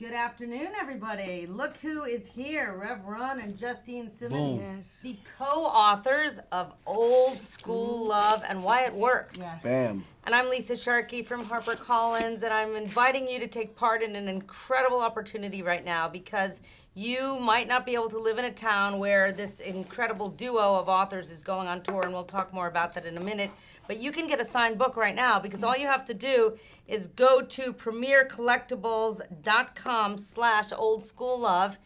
Good afternoon, everybody. Look who is here. Rev Run and Justine Simmons, Boom. Yes. the co-authors of Old School Love and Why It Works. Yes. Bam. And I'm Lisa Sharkey from HarperCollins, and I'm inviting you to take part in an incredible opportunity right now because you might not be able to live in a town where this incredible duo of authors is going on tour, and we'll talk more about that in a minute. But you can get a signed book right now because all you have to do is go to premiercollectibles.com/oldschoollove,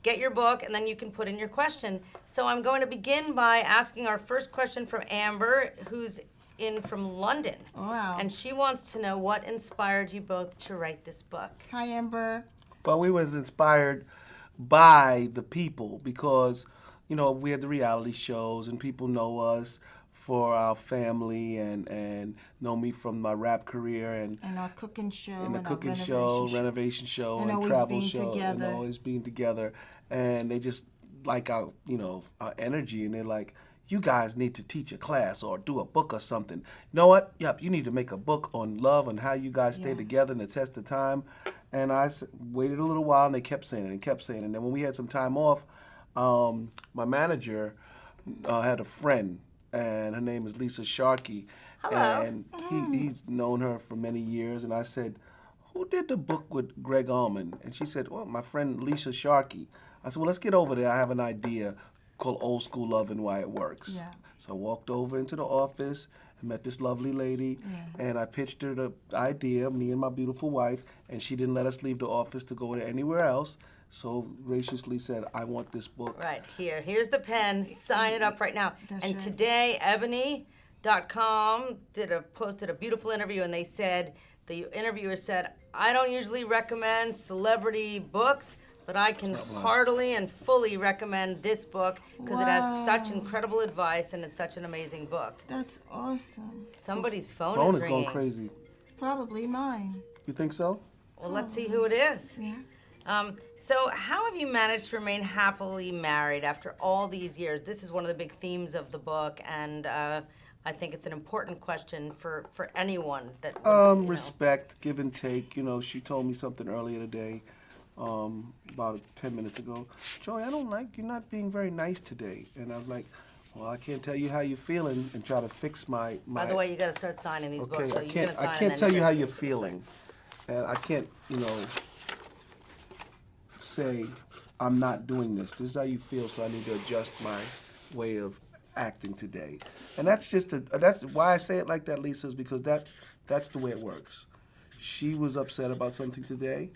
get your book, and then you can put in your question. So I'm going to begin by asking our first question from Amber, who's in from London. Wow. And she wants to know what inspired you both to write this book. Hi, Amber. Well, we was inspired by the people because, you know, we had the reality shows and people know us for our family and know me from my rap career and our cooking show. the and cooking our show, renovation show, And and always travel being show, together. and always being together. And they just like our, you know, our energy, and they're like, you guys need to teach a class or do a book or something. You know what? Yep, you need to make a book on love and how you guys stay Yeah. together in the test of time. And I waited a little while, and they kept saying it and kept saying it. And then when we had some time off, my manager had a friend, and her name is Lisa Sharkey. Hello. And he's known her for many years. And I said, who did the book with Greg Allman? And she said, well, my friend Lisa Sharkey. I said, well, let's get over there. I have an idea called Old School Love and Why It Works. Yeah. So I walked over into the office and met this lovely lady, and I pitched her the idea, me and my beautiful wife, and she didn't let us leave the office to go anywhere else. So graciously said, I want this book. Right, here's the pen. Sign it up right now. That's And right. today, Ebony.com posted a beautiful interview, and they said, the interviewer said, I don't usually recommend celebrity books, but I can heartily and fully recommend this book because it has such incredible advice and it's such an amazing book. That's awesome. Somebody's phone Phone is is ringing. going crazy. Probably mine. You think so? Well, let's see who it is. Yeah. So how have you managed to remain happily married after all these years? This is one of the big themes of the book, and I think it's an important question for anyone that Respect, give and take. You know, she told me something earlier today, about 10 minutes ago. Joey, I don't like you're not being very nice today. And I was like, well, I can't tell you how you're feeling and try to fix my. By the way, you got to start signing these Okay, books. So I you're can't. gonna sign I and can't then tell you how just- you're feeling, and I can't. You know, say I'm not doing this. This is how you feel, so I need to adjust my way of acting today. And that's just that's why I say it like that, Lisa, is because that's the way it works. She was upset about something today,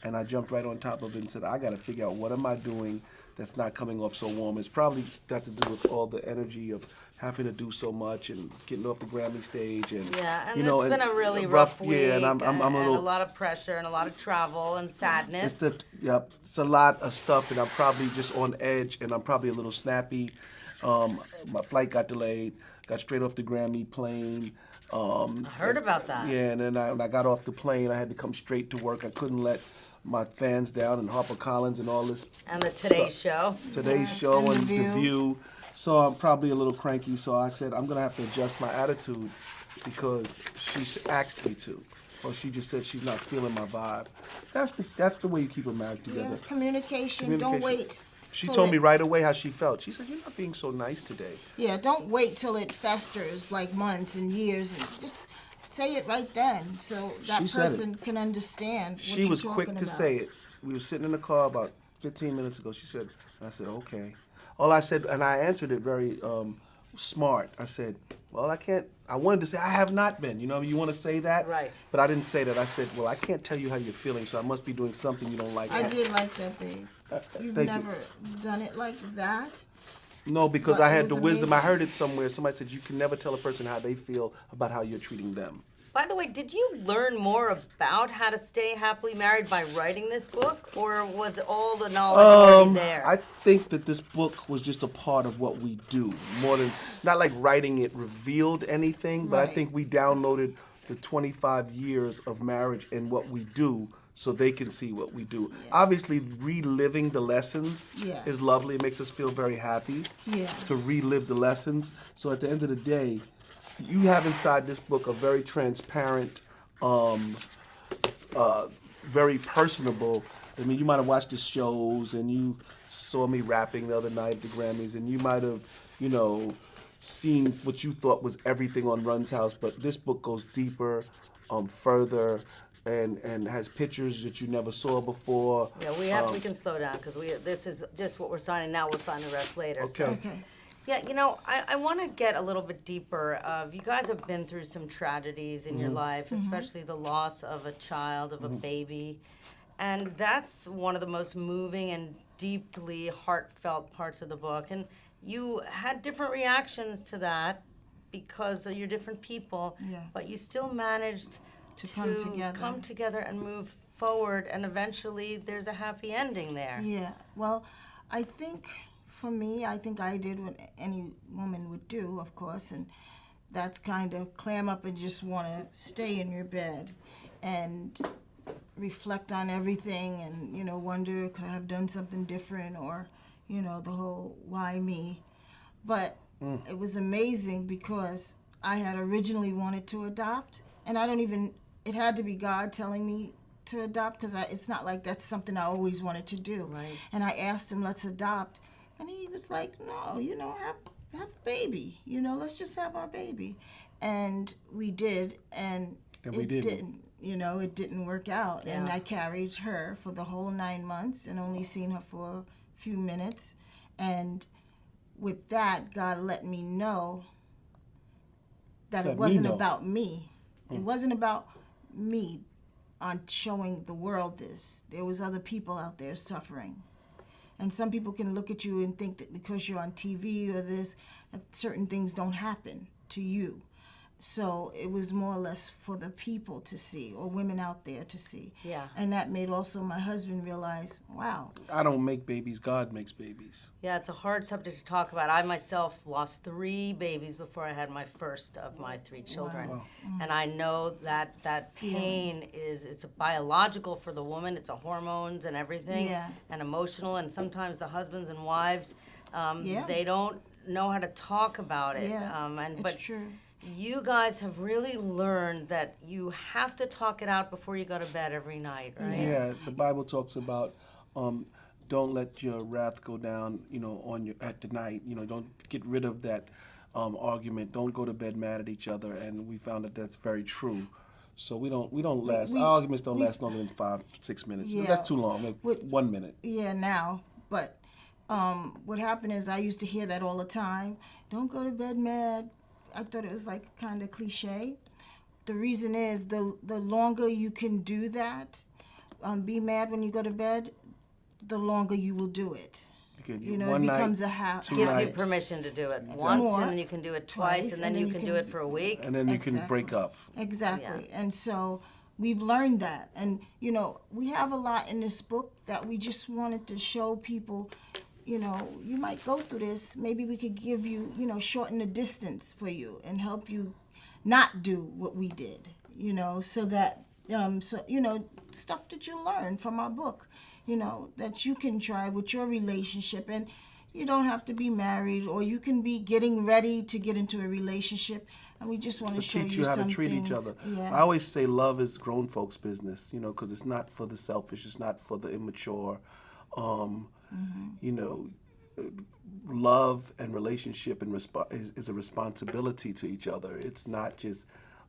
and I jumped right on top of it and said, I got to figure out what am I doing that's not coming off so warm. It's probably got to do with all the energy of having to do so much and getting off the Grammy stage and Yeah, and you know, it's been a really and rough week, yeah, and I'm a little. a lot of pressure and a lot of travel and sadness. It's a lot of stuff, and I'm probably just on edge, and I'm probably a little snappy. My flight got delayed. Got straight off the Grammy plane. I heard about that. Yeah, and then when I got off the plane, I had to come straight to work. I couldn't let my fans down, and HarperCollins and all this. And the Today Show. Today's show and and The The View. View. So I'm probably a little cranky. So I said I'm gonna have to adjust my attitude because she asked me to, or she just said she's not feeling my vibe. That's the way you keep a marriage together. Yeah. Communication. Don't wait. She till told it- me right away how she felt. She said, "You're not being so nice today." Yeah, don't wait till it festers like months and years, and just say it right then, so that She said it. person can understand what She you're was quick talking to about. say it. We were sitting in the car about 15 minutes ago. She said, and I said, okay. All I said, and I answered it very smart. I said, well, I wanted to say, I have not been. You know, you want to say that? Right. But I didn't say that. I said, well, I can't tell you how you're feeling, so I must be doing something you don't like. I did like that, babe. You've thank you. never done it like that. No, because But I it had was the wisdom. I amazing. heard it somewhere. Somebody said, you can never tell a person how they feel about how you're treating them. By the way, did you learn more about how to stay happily married by writing this book, or was all the knowledge already there? I think that this book was just a part of what we do, more than not like writing it revealed anything, but I Right. think we downloaded the 25 years of marriage and what we do so they can see what we do. Obviously, reliving the lessons Yeah. is lovely. It makes us feel very happy Yeah. to relive the lessons. So at the end of the day, you have inside this book a very transparent, very personable I mean, you might have watched the shows and you saw me rapping the other night at the Grammys, and you might have, you know, seen what you thought was everything on Run's house. But this book goes deeper, further, and has pictures that you never saw before. Yeah, we can slow down because this is just what we're signing now. We'll sign the rest later. Okay. So. Okay. Yeah, you know, I want to get a little bit deeper. You guys have been through some tragedies in your life, especially the loss of a child, of a baby. And that's one of the most moving and deeply heartfelt parts of the book. And you had different reactions to that because you're different people, Yeah. but you still managed to come together. and move forward, and eventually there's a happy ending there. Yeah. Well, I think for me, I think I did what any woman would do, of course, and that's kind of clam up and just want to stay in your bed and reflect on everything and, you know, wonder, could I have done something different, or, you know, the whole why me. But it was amazing because I had originally wanted to adopt, and it had to be God telling me to adopt, because it's not like that's something I always wanted to do. Right. And I asked him, let's adopt. And he was like, no, you know, have a baby. You know, let's just have our baby. And we did, and we it didn't. You know, it didn't work out. Yeah. And I carried her for the whole 9 months and only seen her for a few minutes. And with that, God let me know that it wasn't about me. It wasn't about me on showing the world this. There was other people out there suffering. And some people can look at you and think that because you're on TV or this, that certain things don't happen to you. So it was more or less for the people to see, or women out there to see. Yeah. And that made also my husband realize, wow. I don't make babies, God makes babies. Yeah, it's a hard subject to talk about. I myself lost 3 babies before I had my first of my 3 children. Wow. And I know that pain it's a biological for the woman. It's a hormones and everything, Yeah. and emotional. And sometimes the husbands and wives, Yeah. they don't know how to talk about it. Yeah, But it's true. you guys have really learned that you have to talk it out before you go to bed every night, right? Yeah, the Bible talks about don't let your wrath go down, you know, at the night. You know, don't get rid of that argument. Don't go to bed mad at each other. And we found that that's very true. So we don't last. Our arguments don't last longer than 5-6 minutes. Yeah. That's too long. Like 1 minute. Yeah, now. But what happened is I used to hear that all the time. Don't go to bed mad. I thought it was like kind of cliche. The reason is the longer you can do that, be mad when you go to bed, the longer you will do it. You know, it becomes a habit. Gives you permission to do it once, More, and then you can do it twice, and then you can do it for a week. And then you can break up. Exactly. Yeah. And so we've learned that. And, you know, we have a lot in this book that we just wanted to show people, you know, you might go through this. Maybe we could give you, you know, shorten the distance for you and help you not do what we did, you know, so that, you know, stuff that you learn from our book, you know, that you can try with your relationship. And you don't have to be married, or you can be getting ready to get into a relationship. And we just want to show Teach you you how some to treat things. each other. Yeah. I always say love is grown folks' business, you know, because it's not for the selfish, it's not for the immature. You know, love and relationship and is a responsibility to each other. It's not just.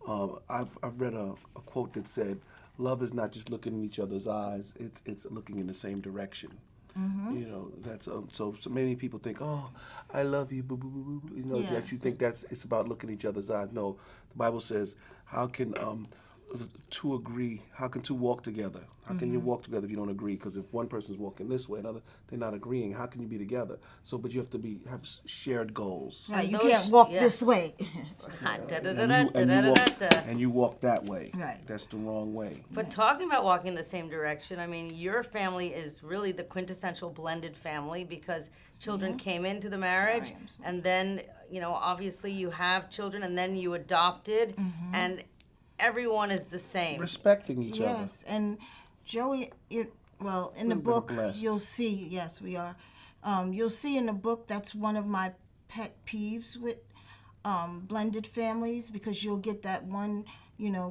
I've read a quote that said, "Love is not just looking in each other's eyes; it's looking in the same direction." You know, that's so many people think, "Oh, I love you," boo, boo, boo, boo. You know, Yeah. that you think it's about looking in each other's eyes. No, the Bible says, "How can two agree? How can two walk together? How can you walk together if you don't agree? Because if one person's walking this way, another they're not agreeing. How can you be together? So, but you have to have shared goals. Right, you those- can't walk yeah. this way. And you walk that way. Right. That's the wrong way. But talking about walking the same direction, I mean, your family is really the quintessential blended family because children came into the marriage, Sorry, I'm sorry. and then, you know, obviously you have children, and then you adopted, and everyone is the same. Respecting each other. Yes, and Joey, in the We've been book, blessed. you'll see, yes, we are. You'll see in the book, that's one of my pet peeves with blended families, because you'll get that one,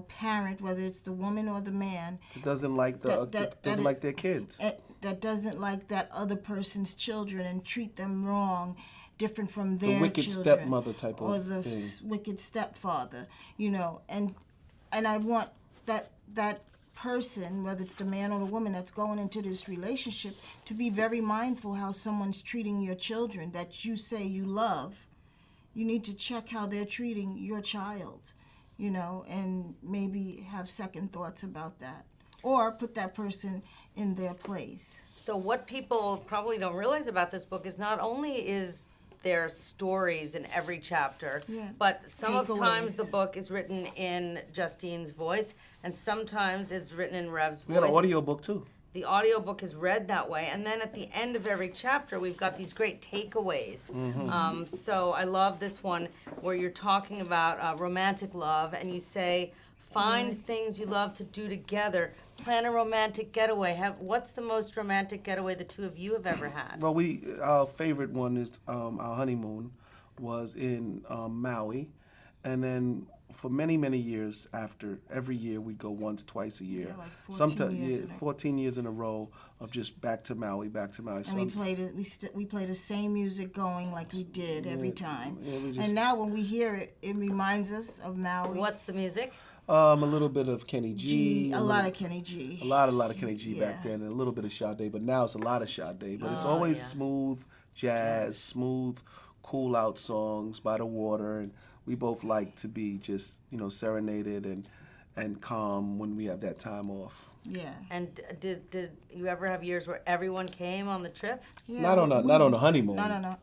parent, whether it's the woman or the man, It doesn't like doesn't like their kids. that doesn't like that other person's children and treat them wrong, different from their The wicked children, stepmother type or of the thing. wicked stepfather, and I want that person, whether it's the man or the woman that's going into this relationship, to be very mindful how someone's treating your children that you say you love. You need to check how they're treating your child, and maybe have second thoughts about that, or put that person in their place. So what people probably don't realize about this book is not only is there stories in every chapter, but some of times the book is written in Justine's voice, and sometimes it's written in Rev's voice. We got an audio book too. The audiobook is read that way, and then at the end of every chapter we've got these great takeaways. So I love this one where you're talking about romantic love, and you say, find things you love to do together. Plan a romantic getaway. What's the most romantic getaway the two of you have ever had? Well, our favorite one is our honeymoon was in Maui, and then for many, many years after, every year we'd go once, twice a year. Yeah, like 14 years in a row of just back to Maui. And we played it. We play the same music going like we did every time. Yeah, and now when we hear it, it reminds us of Maui. What's the music? A little bit of Kenny G. A lot of Kenny G. A lot of Kenny G back then, and a little bit of Sade, but now it's a lot of Sade. But it's always smooth jazz, smooth, cool out songs by the water, and we both like to be just, serenaded and calm when we have that time off. Yeah. And did you ever have years where everyone came on the trip? Yeah, not on the honeymoon.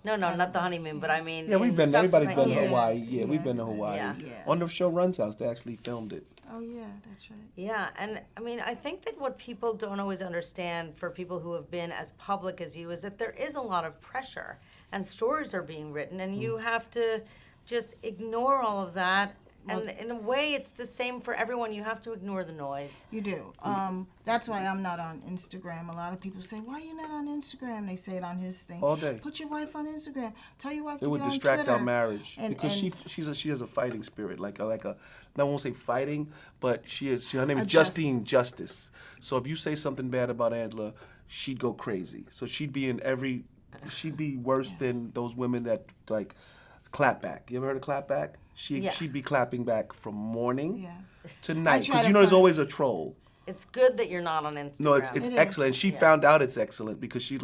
No, not the honeymoon, but I mean. Yeah, everybody's been to years. Hawaii. Yeah, we've been to Hawaii. Yeah. On the show Run's house, they actually filmed it. Oh yeah, that's right. Yeah, and I mean, I think that what people don't always understand, for people who have been as public as you, is that there is a lot of pressure, and stories are being written, and you have to just ignore all of that. And in a way, it's the same for everyone. You have to ignore the noise. You do. That's why I'm not on Instagram. A lot of people say, "Why are you not on Instagram?" They say it on his thing. All day. Put your wife on Instagram. Tell your wife It to would get on distract Twitter. our marriage because and she has a fighting spirit, I won't say fighting, but her name is Justine. Justine Justice. So if you say something bad about Angela, she'd go crazy. So she'd be worse than those women that clap back. You ever heard of clap back? She'd be clapping back from morning to night, because there's always a troll. It's good that you're not on Instagram. No, it's excellent. She found out it's excellent because she's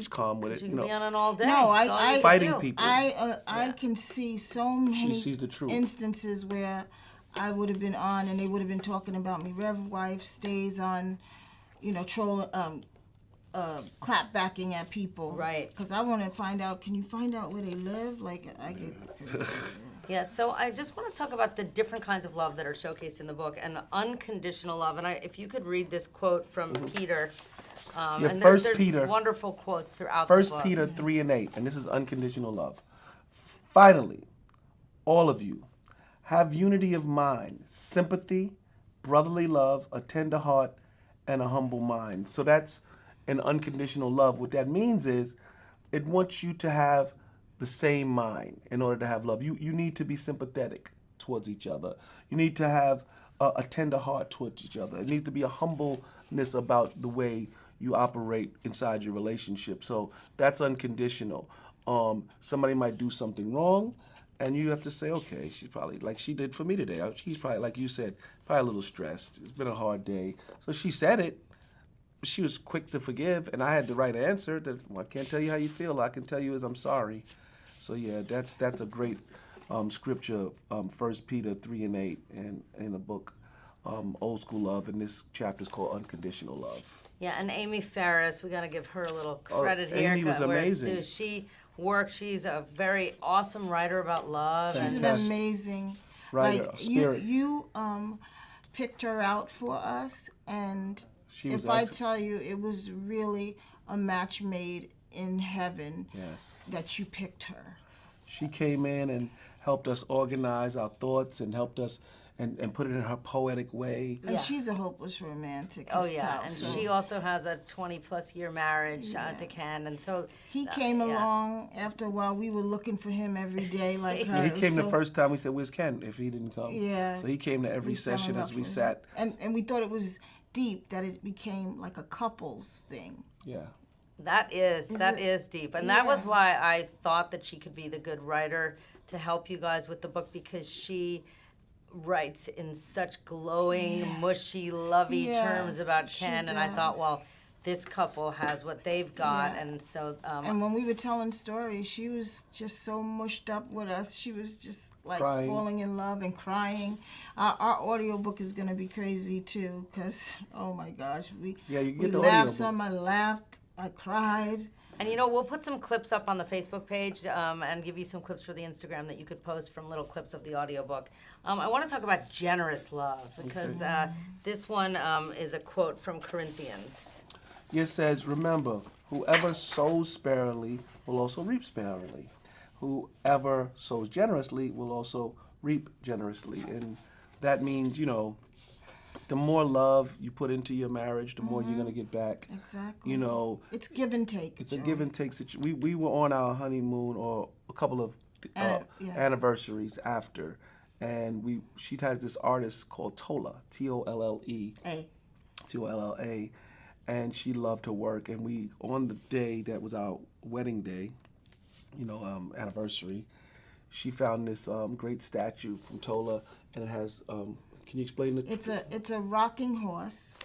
calm with it. You can be on it all day. No, I fighting people. I can see so many sees the truth. instances where I would have been on and they would have been talking about me. Rev wife stays on, troll, clap backing at people. Right. Because I want to find out. Can you find out where they live? I get. Yeah, so I just want to talk about the different kinds of love that are showcased in the book, and unconditional love. And if you could read this quote from Peter. And there's Peter, wonderful quotes throughout the book. 1 Peter 3:8, and this is unconditional love. Finally, all of you, have unity of mind, sympathy, brotherly love, a tender heart, and a humble mind. So that's an unconditional love. What that means is it wants you to have the same mind in order to have love. You need to be sympathetic towards each other. You need to have a tender heart towards each other. It needs to be a humbleness about the way you operate inside your relationship. So that's unconditional. Somebody might do something wrong, and you have to say, okay, she's probably, like she did for me today, she's probably, like you said, probably a little stressed. It's been a hard day. So she said it. She was quick to forgive, and I had the right answer. I can't tell you how you feel. All I can tell you is I'm sorry. So yeah, that's a great scripture, 1 Peter 3:8, and in a book, Old School Love, and this chapter is called Unconditional Love. Yeah, and Amy Ferris, we got to give her a little credit here. Amy was amazing. She's a very awesome writer about love. She's an amazing writer, spirit. You picked her out for us, and if I tell you, it was really a match made in heaven. Yes. That you picked her. She came in and helped us organize our thoughts and helped us and put it in her poetic way. And she's a hopeless romantic Oh herself. yeah, and so she also has a 20+ year marriage to Ken, and so he came along after a while. We were looking for him every day, like her. He It was came the so- first time. We said, "Where's Ken?" If he didn't come, Yeah. So he came to every we fell in session love as we with him. sat. And we thought it was deep that it became like a couples thing. Yeah. That is deep, and that was Yeah. why I thought that she could be the good writer to help you guys with the book, because she writes in such glowing, mushy, lovey terms Yes, about she Ken, and I thought, does. well, this couple has what they've got, Yeah. and so And when we were telling stories, she was just so mushed up with us. She was just like Crying. falling in love and crying. Our audiobook is going to be crazy too, because, oh my gosh, we Yeah, you we get the laughed audiobook. some, I laughed, I cried. And we'll put some clips up on the Facebook page and give you some clips for the Instagram that you could post from little clips of the audiobook. I want to talk about generous love, because this one is a quote from Corinthians. It says, "Remember, whoever sows sparingly will also reap sparingly. Whoever sows generously will also reap generously." And that means, the more love you put into your marriage, the more you're going to get back. Exactly. It's give and take. It's a give and take situation. We were on our honeymoon, or a couple of anniversaries after, and she has this artist called Tolla, Tolle, Tolla, and she loved her work. And we, on the day that was our wedding day, anniversary, she found this great statue from Tolla, and it has. Can you explain it? It's a rocking horse,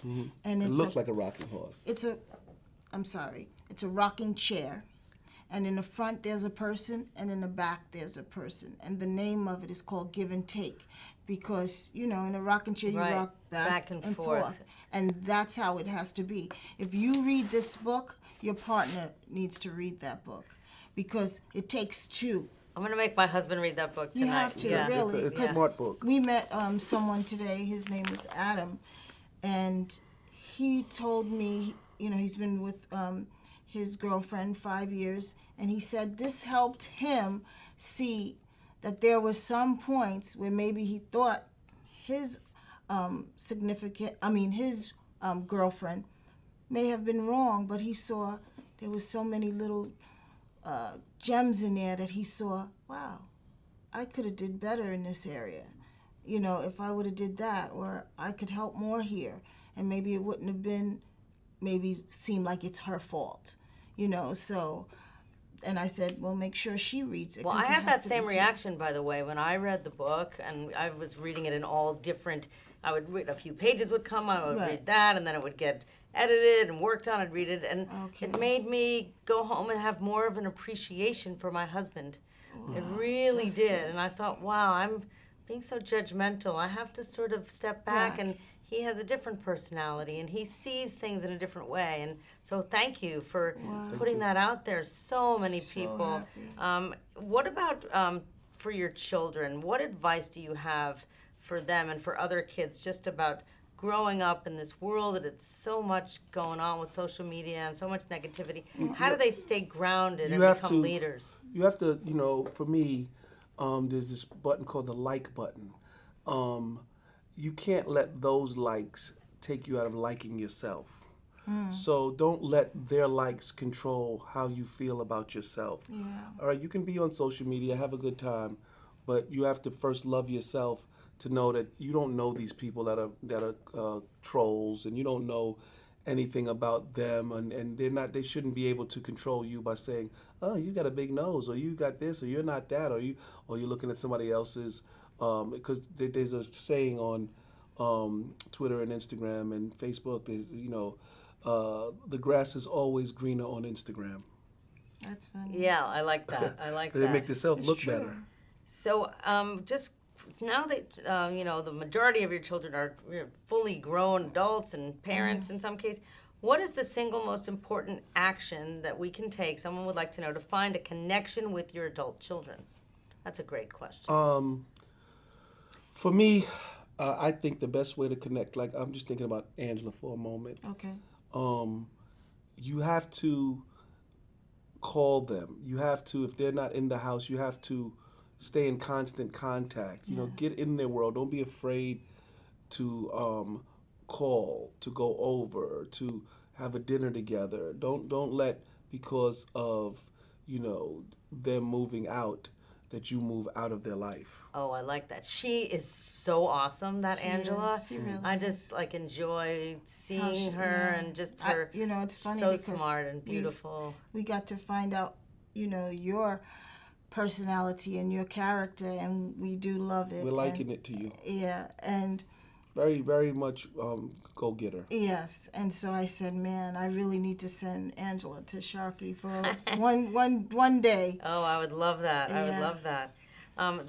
and It looks like a rocking horse. it's a rocking chair, and in the front there's a person, and in the back there's a person, and the name of it is called Give and Take, because in a rocking chair you Right. rock Back and forth. and that's how it has to be. If you read this book, your partner needs to read that book, because it takes two. I'm going to make my husband read that book tonight. You have to, yeah. really. It's a 'cause smart book. We met someone today, his name was Adam, and he told me, he's been with his girlfriend 5 years, and he said this helped him see that there were some points where maybe he thought his his girlfriend may have been wrong, but he saw there was so many little gems in there that he saw, wow, I could have did better in this area. If I would have did that, or I could help more here, and maybe it wouldn't have been, maybe seem like it's her fault, so. And I said, well, make sure she reads it. Well, 'cause I it had has that to same be two. reaction, by the way, when I read the book, and I was reading it in all different. I would read a few pages would come, I would Right. read that, and then it would get edited and worked on. I'd read it, and Okay. it made me go home and have more of an appreciation for my husband. It really that's did, good. and I thought, wow, I'm being so judgmental. I have to sort of step back Right. and. He has a different personality, and he sees things in a different way. And so, thank you for putting that out there. So many So people. happy. What about for your children? What advice do you have for them and for other kids just about growing up in this world that it's so much going on with social media and so much negativity? How do they stay grounded and become leaders? You have to, for me, there's this button called the like button. You can't let those likes take you out of liking yourself. So don't let their likes control how you feel about yourself. Yeah. All right, you can be on social media, have a good time, but you have to first love yourself to know that you don't know these people that are trolls, and you don't know anything about them, and they shouldn't be able to control you by saying, oh, you got a big nose, or you got this, or you're not that, or you're looking at somebody else's, because there's a saying on Twitter and Instagram and Facebook, the grass is always greener on Instagram. That's funny. Yeah, I like that. I like They that. make themselves look true. better. So, just now that the majority of your children are fully grown adults and parents in some case, what is the single most important action that we can take? Someone would like to know, to find a connection with your adult children. That's a great question. For me, I think the best way to connect, like I'm just thinking about Angela for a moment. Okay. You have to call them. You have to, if they're not in the house, you have to stay in constant contact. You know, get in their world. Don't be afraid to call, to go over, to have a dinner together. Don't let, because of, you know, them moving out, that you move out of their life. Oh, I like that. She is so awesome, that Angela. She really I is. just like enjoy seeing she- her yeah. and just I- her. you know, it's funny so because smart and beautiful. we got to find out, you know, your personality and your character, and we do love it. We're liking and, it to you. Yeah, and Very, very much go-getter. yes, and so I said, man, I really need to send Angela to Sharky for one day. Oh, I would love that. I would Yeah. love that.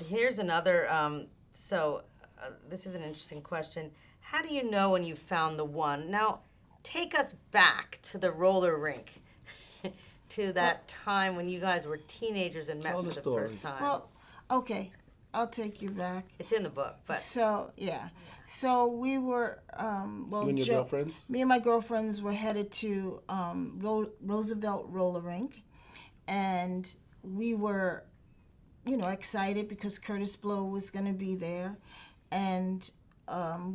Here's another. This is an interesting question. How do you know when you found the one? Now, take us back to the roller rink, to that time when you guys were teenagers and met Tell for the the story. first time. Well, okay, I'll take you back. It's in the book, but So yeah, so we were well, You and your Joe, girlfriends? me and my girlfriends were headed to Roosevelt roller rink, and we were, you know, excited because Curtis Blow was going to be there, and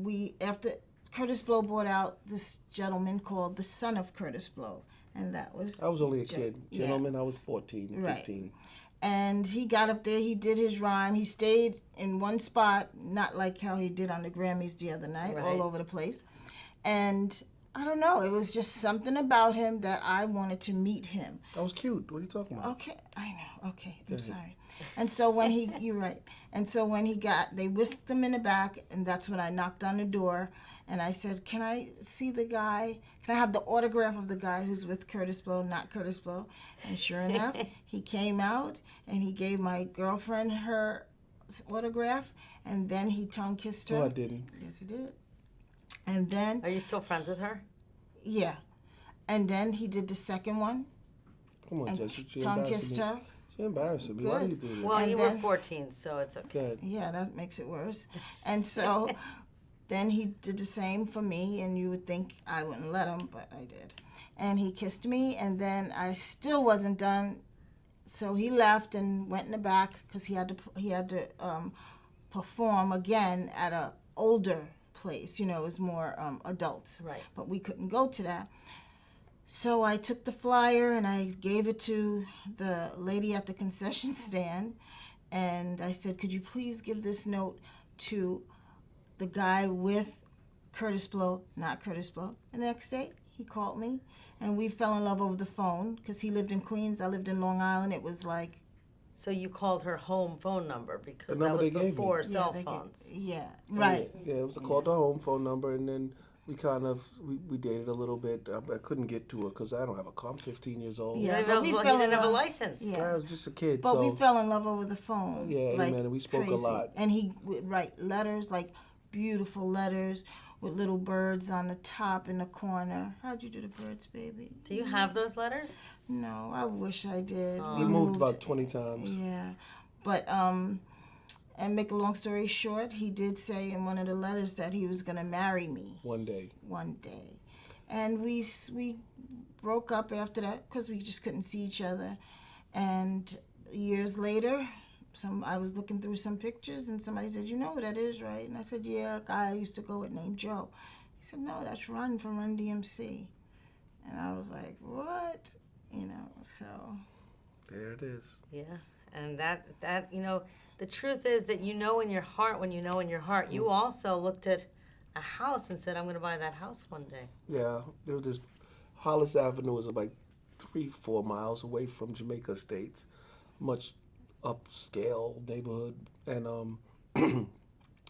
we, after Curtis Blow brought out this gentleman called the son of Curtis Blow, and that was I was only a kid. Yeah. Gentlemen, I was 14, Right. 15. And he got up there, he did his rhyme, he stayed in one spot, not like how he did on the Grammys the other night, Right. all over the place. And I don't know, it was just something about him that I wanted to meet him. I was cute. What are you talking about? Okay, I know, okay, I'm sorry. And so when he, you're right. And so when he got, they whisked him in the back, and that's when I knocked on the door, and I said, can I see the guy? Can I have the autograph of the guy who's with Curtis Blow, not Curtis Blow? And sure enough, he came out, and he gave my girlfriend her autograph, and then he tongue kissed her. No, I didn't. Yes, he did. And then, are you still friends with her? yeah. And then he did the second one, Come on, and Jesse. She tongue embarrassing kissed me. her. She embarrassing me. Why do you do this? Well, And you then- were 14, so it's okay. Good. Yeah, that makes it worse. And so then he did the same for me, and you would think I wouldn't let him, but I did. And he kissed me, and then I still wasn't done. So he left and went in the back because he had to perform again at a older place. You know, it was more adults. Right. But we couldn't go to that. So I took the flyer and I gave it to the lady at the concession stand, and I said, could you please give this note to the guy with Curtis Blow, not Curtis Blow. The next day, he called me, and we fell in love over the phone because he lived in Queens, I lived in Long Island. It was like, So you called her home phone number because The that number was they gave me. before yeah, cell they get- phones. yeah, right. Yeah, it was called the home phone number, and then we kind of we dated a little bit. I couldn't get to her because I don't have a car. I'm 15 years old. Yeah, Maybe but we he fell in didn't have a love. license. Yeah. I was just a kid, But so we fell in love over the phone. Yeah, like amen, and we spoke a crazy. lot. And he would write letters, like beautiful letters with little birds on the top in the corner. How'd you do the birds, baby? Do you have those letters? No, I wish I did. we moved about 20 times. Yeah, but and make a long story short, he did say in one of the letters that he was gonna marry me One day. one day, and we broke up after that because we just couldn't see each other. And years later, I was looking through some pictures, and somebody said, "You know who that is, right?" And I said, "Yeah, a guy I used to go with named Joe." He said, "No, that's Run from Run DMC," and I was like, "What?" You know, so. There it is. Yeah, and that the truth is that in your heart, when you know in your heart, you also looked at a house and said, I'm going to buy that house one day. Yeah, there was this Hollis Avenue was like 3-4 miles away from Jamaica Estates, much upscale neighborhood, and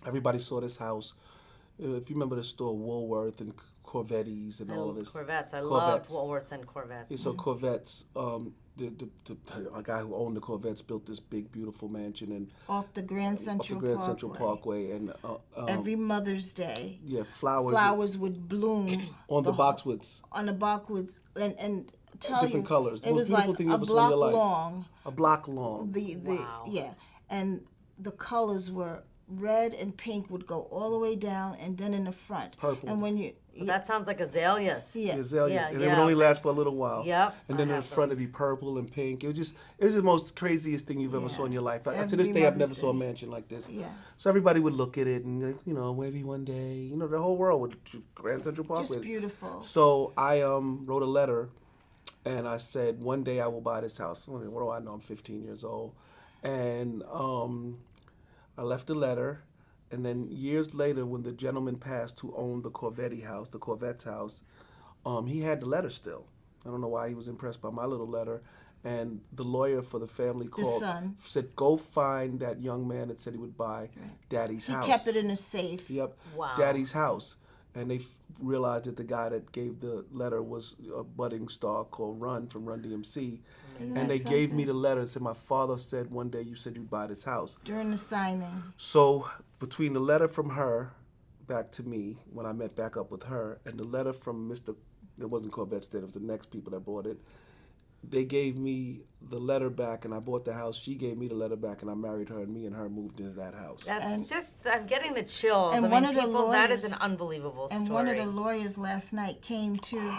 everybody saw this house. If you remember the store Woolworth and Corvette's and all of this. Corvettes. I Corvettes. loved Woolworths and Corvettes. Yeah, so Corvettes, a guy who owned the Corvettes built this big, beautiful mansion and Off the Grand off Central the Grand Parkway. Central Parkway, and Every Mother's Day, yeah, flowers flowers would bloom on the boxwoods, on the boxwoods, and tell different you, colors. it Most was beautiful like thing you a ever saw in block your life. long. A block long. Wow. Yeah, and the colors were red and pink would go all the way down, and then in the front. Purple. And when you Well, that sounds like azaleas. Yeah. Azaleas, Yeah, and it would only last for a little while. Yep, And then I in have front those. it'd be purple and pink. It was the most craziest thing you've ever saw in your life. To this Every day, I've Mother's never saw a Day. mansion like this. Yeah. So everybody would look at it and, maybe one day, the whole world would Grand Central Park. Just beautiful. So I wrote a letter, and I said, one day I will buy this house. What do I know? I'm 15 years old, and I left a letter. And then years later, when the gentleman passed who owned the Corvette's house, he had the letter still. I don't know why he was impressed by my little letter. And the lawyer for the family called, son. said, go find that young man that said he would buy Daddy's house. He kept it in a safe. Yep. Wow. Daddy's house. And they realized that the guy that gave the letter was a budding star called Run from Run DMC. Isn't And that they gave me something? the letter and said, my father said one day you said you'd buy this house. During the signing. So between the letter from her back to me, when I met back up with her, and the letter from Mr. It wasn't Corvette's then, it was the next people that bought it. They gave me the letter back, and I bought the house. She gave me the letter back, and I married her, and me and her moved into that house. That's I'm getting the chills. And I one mean, of the people, that is lawyers- an unbelievable And story. one of the lawyers last night came to.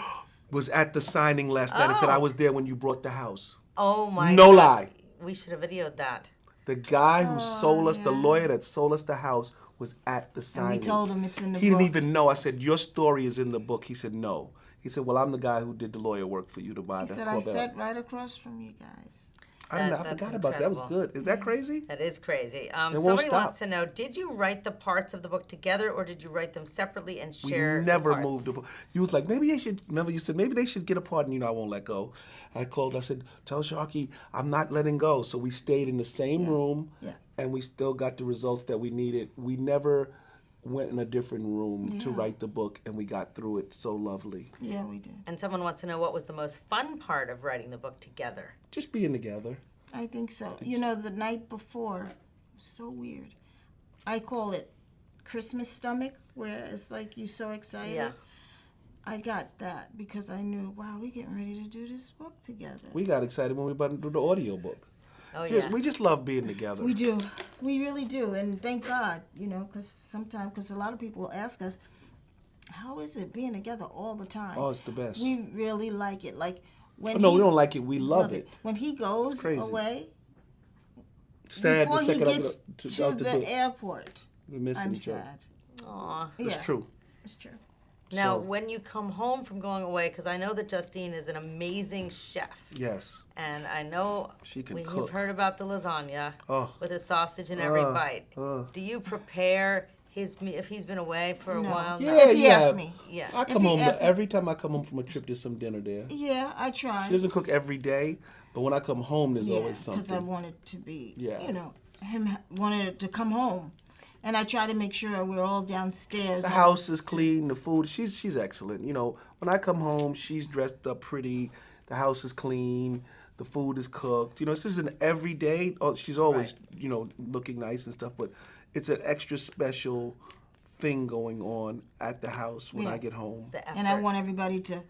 Was at the signing last night and said, Oh. I was there when you brought the house. Oh my No God. lie. We should have videoed that. The guy who sold us, the yeah. lawyer that sold us the house, was at the And signing. we told him it's in the He book. didn't even know. I said, your story is in the book. He said, no. He said, well, I'm the guy who did the lawyer work for you to buy He the said, I Corvette. sat right across from you guys. I don't know. I That's forgot about that. That was incredible. good. Is that crazy? That is crazy. won't Somebody stop. wants to know, did you write the parts of the book together or did you write them separately and We share never the parts? moved. You was like, maybe they should. Remember, you said maybe they should get apart, and I won't let go. I called. I said, tell Sharky I'm not letting go. So we stayed in the same room, Yeah. and we still got the results that we needed. We never went in a different room to Yeah. write the book, and we got through it so lovely. Yeah, we did. And someone wants to know what was the most fun part of writing the book together. Just being together. I think so. You know, the night before, so weird. I call it Christmas stomach, where it's like you're so excited. Yeah. I got that because I knew, wow, we're getting ready to do this book together. We got excited when we were about to do the audio book. Oh, Just, yeah. We just love being together. We do. We really do. And thank God, because a lot of people ask us, how is it being together all the time? Oh, it's the best. We really like it. Like when No, he, we don't like it. We love it. When he goes Crazy. away, Sad before the he second I gets get to out the door. the airport, We're missing I'm each other. sad. Aw. It's Yeah, true. it's true. Now, So- when you come home from going away, because I know that Justine is an amazing chef, Yes. and I know She can you've cook. heard about the lasagna Oh. with his sausage in every bite. oh. Do you prepare his meat if he's been away for a No. while? Yeah. If he asks me. Yeah. I come he home asks me- every time I come home from a trip. There's some dinner there. Yeah, I try. She doesn't cook every day, but when I come home, there's Yeah, always because I something. want it to be, Yeah. him wanted to come home. And I try to make sure we're all downstairs. The house is clean. The food, she's excellent. When I come home, she's dressed up pretty. The house is clean. The food is cooked. This isn't every day. Oh, she's always, looking nice and stuff. But it's an extra special thing going on at the house when Yeah. I get home. The effort. And I want everybody to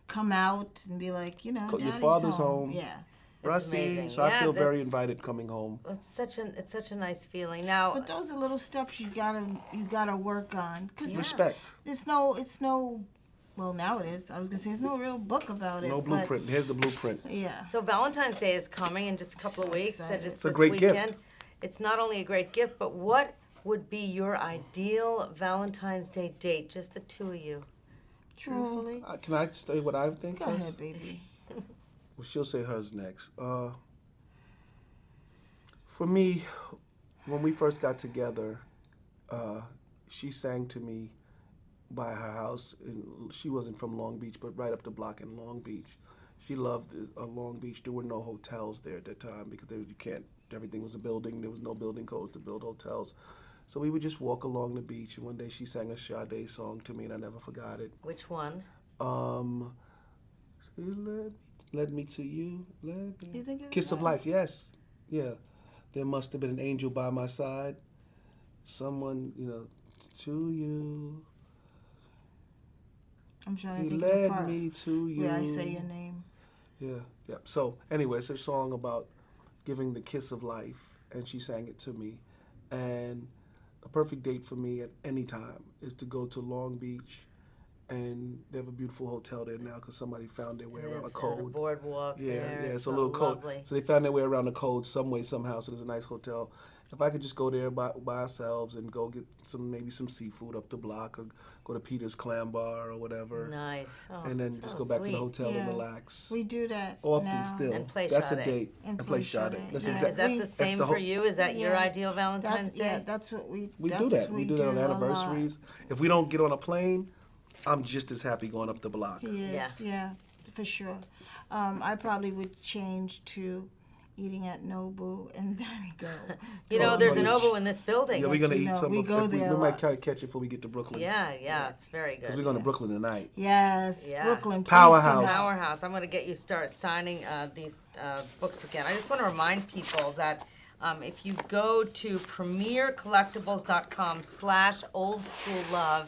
come out and be like, Your Daddy's father's home. Yeah. It's amazing. Rossi, so I Yeah, feel very that's- invited coming home. It's such a nice feeling. Now, But those are little steps you gotta work on. Cause Respect. it's no. Well, now it is. I was gonna say it's no real book about it. No but blueprint. Here's the blueprint. yeah. so Valentine's Day is coming in just a couple of So weeks. excited. Just It's a this great gift. weekend. It's not only a great gift, but what would be your ideal Valentine's Day date? Just the two of you. Truthfully. Can I say what I think Go first? ahead, baby. Well, she'll say hers next. For me, when we first got together, she sang to me by her house. She wasn't from Long Beach, but right up the block in Long Beach. She loved Long Beach. There were no hotels there at that time because everything was a building. There was no building codes to build hotels. So we would just walk along the beach, and one day she sang a Sade song to me, and I never forgot it. Which one? Led me to you. Led me. You think it was Kiss of that? Life, yes. Yeah. There must have been an angel by my side. Someone, to you. I'm trying He to think of the led part me to you. where I say your name. Yeah, yeah. So, anyway, it's a song about giving the kiss of life, and she sang it to me. And a perfect date for me at any time is to go to Long Beach and they have a beautiful hotel there now because somebody found their way around a It's code. a boardwalk Yeah, there. yeah, It's it's a little code. lovely. So they found their way around the code some way, somehow. So there's a nice hotel. If I could just go there by ourselves and go get maybe some seafood up the block, or go to Peter's Clam Bar or whatever, Nice. Oh, and then so just go back to the sweet. hotel and Yeah. relax. We do that Often now. still. And play That's a Sade. date. And And play play Sade. Sade. That's Yeah. Is exactly. that the We- same the for whole- you? Is that your Yeah. ideal Valentine's Day? Yeah, that's what we. We that's do that. what We do that on a lot. anniversaries. If we don't get on a plane, I'm just as happy going up the block. He is, yeah, for sure. I probably would change to eating at Nobu and then go. You know, Oh, there's an yes. Nobu in this building. Yeah, we're Yes, gonna we eat know. some. We go there We a might lot. catch it before we get to Brooklyn. Yeah, it's very Because good. we're going to Brooklyn tonight. Yes, Yeah. Brooklyn. please Powerhouse. come out. Powerhouse. I'm going to get you start signing these books again. I just want to remind people that if you go to premiercollectibles.com/oldsschoollove,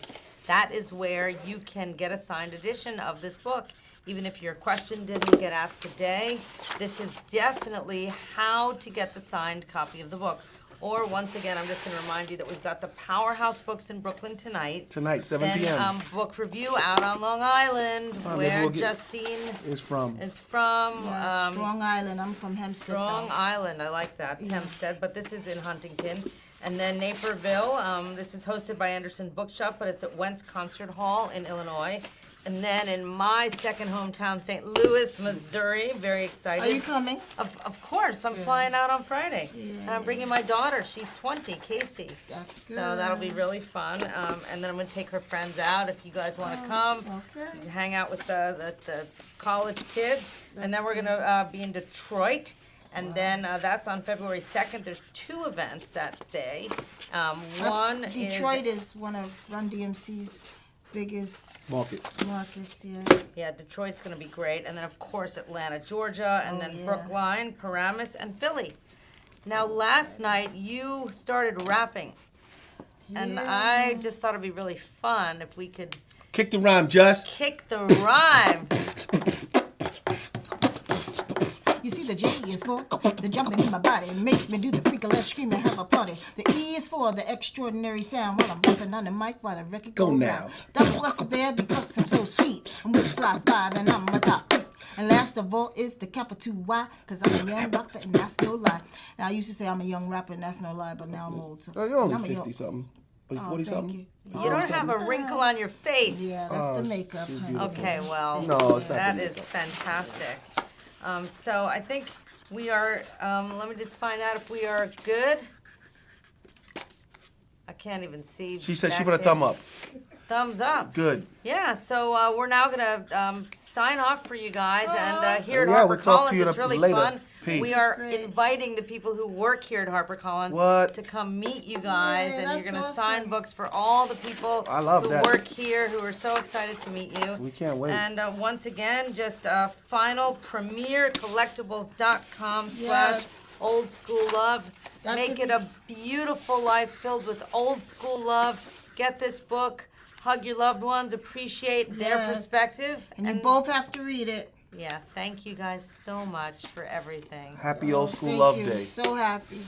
that is where you can get a signed edition of this book. Even if your question didn't get asked today, this is definitely how to get the signed copy of the book. Or once again, I'm just going to remind you that we've got the Powerhouse Books in Brooklyn tonight. Tonight, 7 Then p.m. book review out on Long Island, maybe where we'll get- Justine Is from. is from. Yeah, Strong Island. I'm from Hempstead. Strong though. Island, I like that, Hempstead, but this is in Huntington. And then Naperville, this is hosted by Anderson Bookshop, but it's at Wentz Concert Hall in Illinois. And then in my second hometown, St. Louis, Missouri, very excited. Are you coming? Of course, I'm flying out on Friday. And I'm Yeah. bringing my daughter, she's 20, Casey. That's good. So that'll be really fun. And then I'm gonna take her friends out if you guys wanna come. Okay. Hang out with the college kids. And then That's we're gonna be in Detroit. And then that's on February 2nd. There's 2 events that day. One Detroit is, is one of Run DMC's biggest Markets. markets. Yeah. yeah, Detroit's gonna be great. And then of course Atlanta, Georgia, and Oh, then yeah. Brookline, Paramus, and Philly. Now last night you started rapping. And Yeah. I just thought it'd be really fun if we could Kick the rhyme, Just. kick the rhyme. You see, the J is for the jumping in my body. Makes me do the freak-a-lesh scream and have a party. The E is for the extraordinary sound while I'm bumping on the mic while the record Go goes now. round. Double plus is there because I'm so sweet. I'm with fly 5 and I'm a top. And last of all is the capital Y, because I'm a young rapper and that's no lie. Now, I used to say I'm a young rapper and that's no lie, but now I'm old. So Oh, you're only I'm a young- 50-something. Are you Oh, 40-something? thank you. You don't have a wrinkle on your face. Yeah, that's the Oh, makeup. she's honey. beautiful. Okay, well, No, it's not that the is makeup. fantastic. So I think we are, let me just find out if we are good. I can't even see. She said she back put a there. thumb up. Thumbs up. Good. Yeah, so we're now gonna sign off for you guys, and here at Yeah, we'll talk to HarperCollins, you it's really later. fun. Peace. We are Great. inviting the people who work here at HarperCollins What? to come meet you guys, Yay, and you're that's gonna sign awesome. books for all the people I love who that. work here, who are so excited to meet you. We can't wait. And once again, just final premiercollectibles.com Yes. /old school love. That's Make a it a beautiful life filled with old school love. Get this book. Hug your loved ones. Appreciate their Yes. perspective. And you both have to read it. Yeah, thank you guys so much for everything. Happy Old School Thank Love you. Day. So happy.